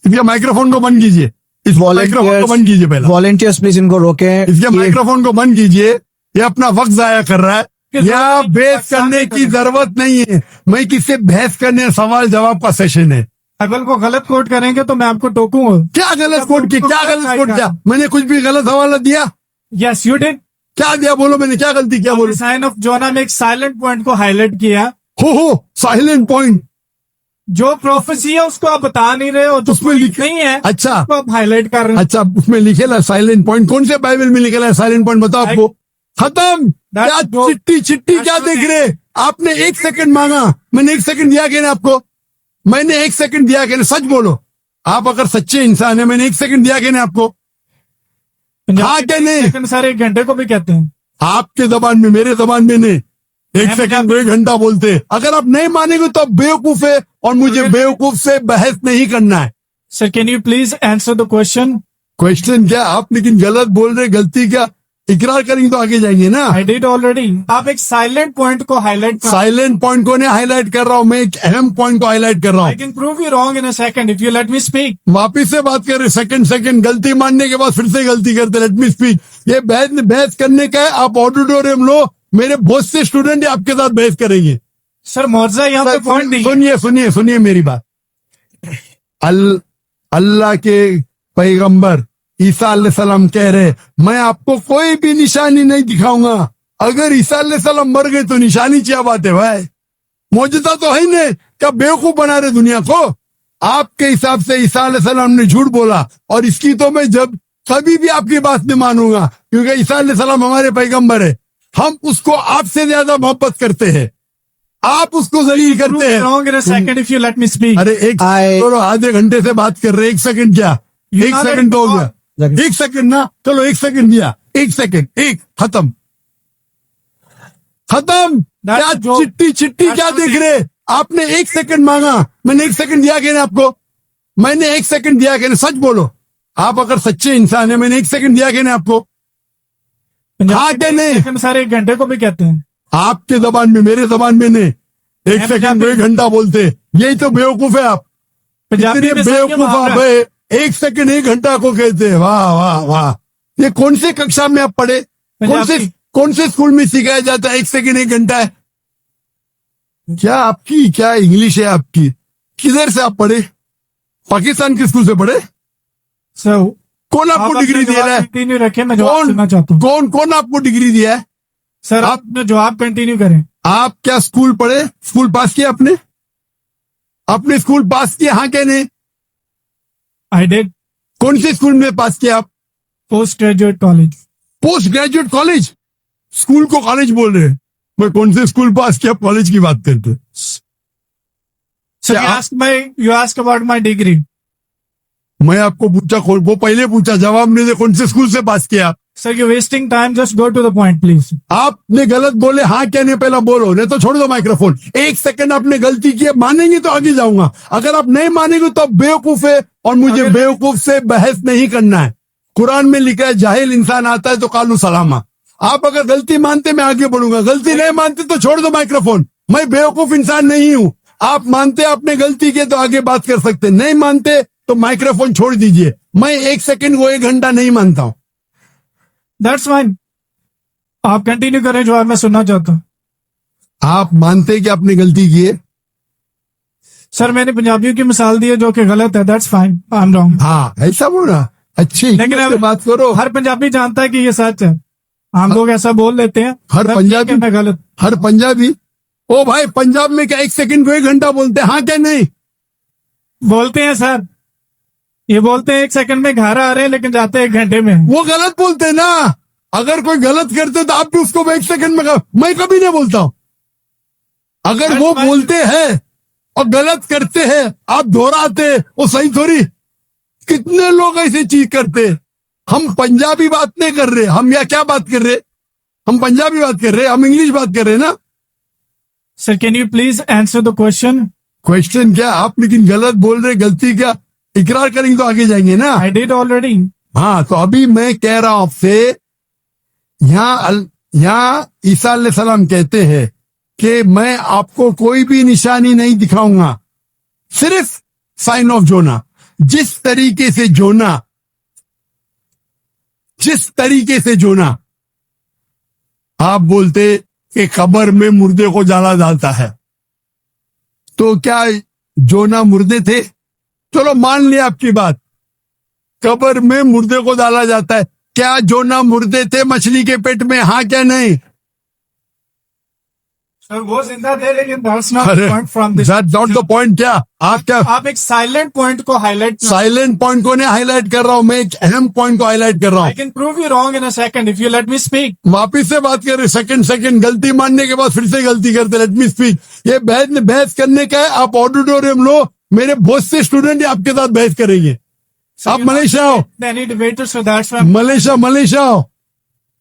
इसके माइक्रोफोन को बंद कीजिए, इस माइक्रोफोन को बंद कीजिए पहले। वॉलेंटियर्स प्लीज इनको रोके। इसके माइक्रोफोन को बंद कीजिए, ये अपना वक्त जाया कर रहा है। यहाँ बहस करने की जरूरत नहीं है, मैं किससे बहस करने, सवाल जवाब का सेशन है। अगर को गलत कोट करेंगे तो मैं आपको टोकूंगा। क्या गलत कोट किया, क्या गलत कोट किया? मैंने कुछ भी गलत हवाला दिया? Yes you did. क्या दिया बोलो, मैंने क्या गलती किया बोलो? साइन ऑफ जोना में एक साइलेंट पॉइंट को हाईलाइट किया। हो साइलेंट पॉइंट, जो प्रोफेसी है उसको आप बता नहीं रहे हो, जो उसमें लिख नहीं है अच्छा उसको आप हाईलाइट कर रहे हो। अच्छा, उसमें लिखेला साइलेंट पॉइंट, कौन से बाइबल में लिखेला है साइलेंट पॉइंट? बताओ आपको। खत्म। क्या चिट्ठी चिट्ठी क्या देख रहे? आपने 1 सेकंड मांगा, मैंने 1 सेकंड दिया कि नहीं आपको? मैंने 1 सेकंड दिया कि नहीं? सच बोलो, आप अगर सच्चे इंसान है, मैंने 1 सेकंड दिया कि नहीं आपको? हाँ क्या नहीं? सर 1 घंटे को भी कहते हैं आपके जबान में, मेरे जबान में नहीं। 1 सेकंड को 1 घंटा बोलते हैं। अगर आप नहीं मानेंगे तो आप बेवकूफ है, और मुझे बेवकूफ से बहस नहीं करना है। Sir can you please answer the question? Question क्या? आप लेकिन गलत बोल रहे, गलती क्या? इकरार करेंगे तो आगे जाएंगे ना। I did already. आप एक साइलेंट पॉइंट को हाईलाइट कर। साइलेंट पॉइंट को नहीं हाईलाइट कर रहा हूँ, मैं एक अहम पॉइंट को हाईलाइट कर रहा आई हूँ। Can prove you wrong in a second if you let me speak. वापिस से बात कर रहे, सेकंड गलती मानने के बाद फिर से गलती करते। Let me speak. ये बहस करने का है, आप ऑडिटोरियम लो, मेरे बहुत से स्टूडेंट आपके साथ बहस करेंगे। सर मुआवजा यहाँ पे पॉइंट नहीं। सुनिए मेरी बात। अल्लाह के पैगंबर ईसा अलैहिस्सलाम कह रहे, मैं आपको कोई भी निशानी नहीं दिखाऊंगा। अगर ईसा अलैहिस्सलाम मर गए तो निशानी क्या बात है भाई? मौजूदा तो है ही नहीं, क्या बेवकूफ बना रहे दुनिया को? आपके हिसाब से ईसा अलैहिस्सलाम ने झूठ बोला, और इसकी तो मैं जब कभी भी आपकी बात नहीं मानूंगा, क्योंकि ईसा अलैहिस्सलाम हमारे पैगंबर है। हम उसको आपसे ज्यादा मोहब्बत करते हैं, आप उसको जलील करते हैं। Wrong in a second if you let me speak. अरे चलो आधे घंटे से बात कर रहे, 1 सेकंड क्या? 1 सेकंड तो हो गया, 1 सेकंड ना, चलो 1 सेकंड दिया, 1 सेकंड, खत्म। क्या चिट्ठी क्या देख रहे? आपने 1 सेकंड मांगा, मैंने 1 सेकंड दिया कि नहीं आपको? मैंने 1 सेकंड दिया कि नहीं? सच बोलो, आप अगर सच्चे इंसान है, मैंने 1 सेकंड दिया कि नहीं आपको? हाँ क्या नहीं? सर 1 घंटे को भी कहते हैं आपके जबान में, मेरे जबान में नहीं। 1 सेकंड को 1 घंटा बोलते, यही तो बेवकूफ है आप। इतने बेवकूफ आप है, 1 सेकंड 1 घंटा को कहते हैं। वाह वाह वाह, ये कौन से कक्षा में आप पढ़े? कौन से स्कूल में सिखाया जाता है 1 सेकंड 1 घंटा है? क्या इंग्लिश है आपकी? किधर से आप पढ़े? पाकिस्तान के स्कूल से पढ़े? सर कौन आपको डिग्री दिया है? कंटिन्यू रखें, मैं जवाब सुनना चाहता हूँ। कौन आपको डिग्री दिया है? सर आप जवाब कंटिन्यू करें। आप क्या स्कूल पढ़े? स्कूल पास किया आपने? अपने स्कूल पास किया? हाँ क्या नहीं? I did. कौन से स्कूल में पास किया आप? Post graduate college. Post graduate college? School को कॉलेज बोल रहे हैं, मैं कौन से स्कूल पास किया, कॉलेज की बात करते? You ask about my degree. मैं आपको पूछा, वो पहले पूछा, जवाब नहीं दे, कौन से स्कूल से पास किया? Sir you wasting time, just go to the point please. आपने गलत बोले, हाँ क्या नहीं पहला बोलो, नहीं तो छोड़ दो माइक्रोफोन। 1 सेकंड आपने गलती की है, मानेंगे तो आगे जाऊंगा। अगर आप नहीं मानेंगे तो आप बेवकूफ है, और मुझे बेवकूफ से बहस नहीं करना है। कुरान में लिखा है, जाहिल इंसान आता है तो कालू सलामा। आप अगर गलती मानते मैं आगे बढ़ूंगा, गलती नहीं मानते तो छोड़ दो माइक्रोफोन। मैं बेवकूफ इंसान नहीं हूं। आप मानते आपने गलती की तो आगे बात कर सकते, नहीं मानते तो माइक्रोफोन छोड़ दीजिए। मैं 1 सेकंड को 1 घंटा नहीं मानता हूं। दैट्स फाइन, आप कंटिन्यू करें, जो मैं सुनना चाहता हूँ। आप मानते कि आपने गलती की है? सर मैंने पंजाबियों की मिसाल दी है जो कि गलत है, that's fine, I am wrong. हाँ ऐसा बोला, अच्छी लेकिन बात करो। हर पंजाबी जानता है कि ये सच है, हम लोग ऐसा बोल लेते हैं। हर पंजाबी में गलत? हर पंजाबी? ओ भाई, पंजाब में क्या 1 सेकंड को 1 घंटा बोलते हैं? हाँ क्या नहीं? बोलते हैं सर, ये बोलते हैं 1 सेकंड में घर आ रहे हैं, लेकिन जाते हैं 1 घंटे में। वो गलत बोलते हैं ना। अगर कोई गलत करते तो आप भी उसको 1 सेकंड में मैं कभी नहीं बोलता हूं। अगर वो बोलते हैं और गलत करते हैं, आप दोहराते, वो सही थोड़ी। कितने लोग ऐसी चीज करते हैं। हम पंजाबी बात नहीं कर रहे, हम या क्या बात कर रहे? हम पंजाबी बात कर रहे, हम इंग्लिश बात कर रहे ना। Sir can you please answer the question? Question क्या? आप लेकिन गलत बोल रहे, गलती क्या? इकरार करेंगे तो आगे जाएंगे ना। I did already. हाँ, तो अभी मैं कह रहा हूं आपसे, यहाँ ईसा अलैहिस्सलाम कहते हैं कि मैं आपको कोई भी निशानी नहीं दिखाऊंगा, सिर्फ साइन ऑफ जोना। जिस तरीके से जोना आप बोलते कि कब्र में मुर्दे को डाला जाता है, तो क्या जोना मुर्दे थे? चलो मान लिया आपकी बात, कब्र में मुर्दे को डाला जाता है, क्या जोना मुर्दे थे मछली के पेट में? हाँ क्या नहीं? सर वो जिंदा थे, लेकिन that's not the point from this. That's not the point। क्या आप क्या आप एक साइलेंट पॉइंट को हाईलाइट, साइलेंट पॉइंट को नहीं हाईलाइट कर रहा हूं, मैं एक अहम पॉइंट को हाईलाइट कर रहा आई हूं। Can prove you wrong in a second if you let me speak. वापिस से बात कर रहे, सेकंड गलती मानने के बाद फिर से गलती करते। Let me speak. ये बहस करने का है, आप ऑडिटोरियम लो, मेरे बहुत से स्टूडेंट आपके साथ बहस करेंगे। आप मलेशिया हो, any debater, so that's Malaysia हो,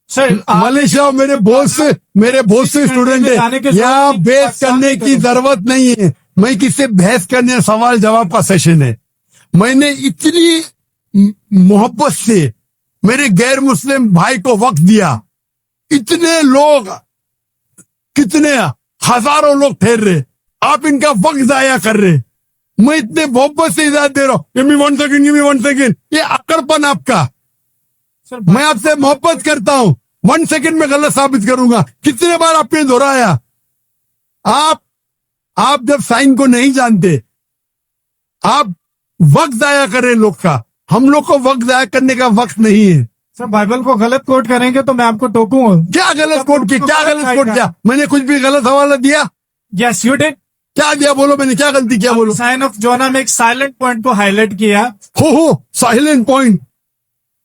सर मलेशिया मेरे बहुत से स्टूडेंट है। यहाँ बहस करने की जरूरत नहीं है, मैं किससे बहस करने, सवाल जवाब का सेशन है। मैंने इतनी मोहब्बत से मेरे गैर मुस्लिम भाई को वक्त दिया, इतने लोग, कितने हजारों लोग ठहर रहे, आप इनका वक्त जाया कर रहे। मैं इतने मोहब्बत से इजाजत दे रहा हूँ, गिव मी वन सेकेंड, ये अकड़पन आपका। सर मैं आपसे मोहब्बत करता हूं, 1 सेकंड में गलत साबित करूंगा। कितने बार आपने दोहराया? आप जब साइन को नहीं जानते, आप वक्त जाया कर रहे लोग का। हम लोग को वक्त जाया करने का वक्त नहीं है। सर बाइबल को गलत कोट करेंगे तो मैं आपको टोकूंगा। क्या गलत कोट किया? मैंने कुछ भी गलत हवाला दिया? Yes you did. क्या दिया बोलो, मैंने क्या गलती किया बोलो? साइन ऑफ जोना में एक साइलेंट पॉइंट को हाईलाइट किया। हो साइलेंट पॉइंट,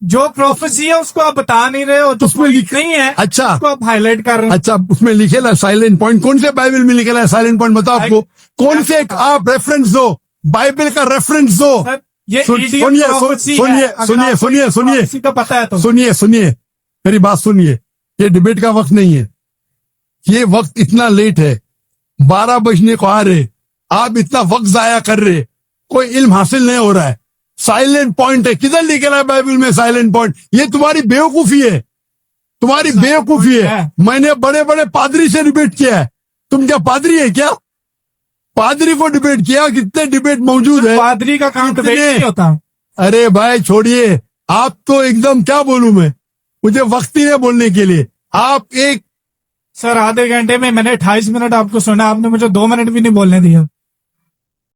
जो प्रोफेसी है उसको आप बता नहीं रहे हो, जो उसमें लिख नहीं है अच्छा, उसको आप हाईलाइट कर रहे हो। अच्छा उसमें लिखेला साइलेंट पॉइंट, कौन से बाइबल में लिखेला है साइलेंट पॉइंट? बताओ आपको कौन से, आप रेफरेंस दो, बाइबल का रेफरेंस दो। सर, ये सुनिए किसी का पता है तो सुनिए मेरी बात सुनिए। ये डिबेट का वक्त नहीं है, ये वक्त इतना लेट है, 12 बजने को आ रहे, आप इतना वक्त जाया कर रहे, कोई इल्म हासिल नहीं हो रहा है। साइलेंट पॉइंट है, किधर लिखा है बाइबल में साइलेंट पॉइंट? ये तुम्हारी बेवकूफी है, तुम्हारी बेवकूफी है। मैंने बड़े बड़े पादरी से डिबेट किया है, तुम क्या पादरी है क्या? पादरी को डिबेट किया, कितने डिबेट मौजूद है। पादरी का काम डिबेट नहीं होता। अरे भाई छोड़िए, आप तो एकदम क्या बोलूं मैं, मुझे वक्त ही नहीं बोलने के लिए। आप एक सर आधे घंटे में मैंने 28 मिनट आपको सुना, आपने मुझे 2 मिनट भी नहीं बोलने दिया।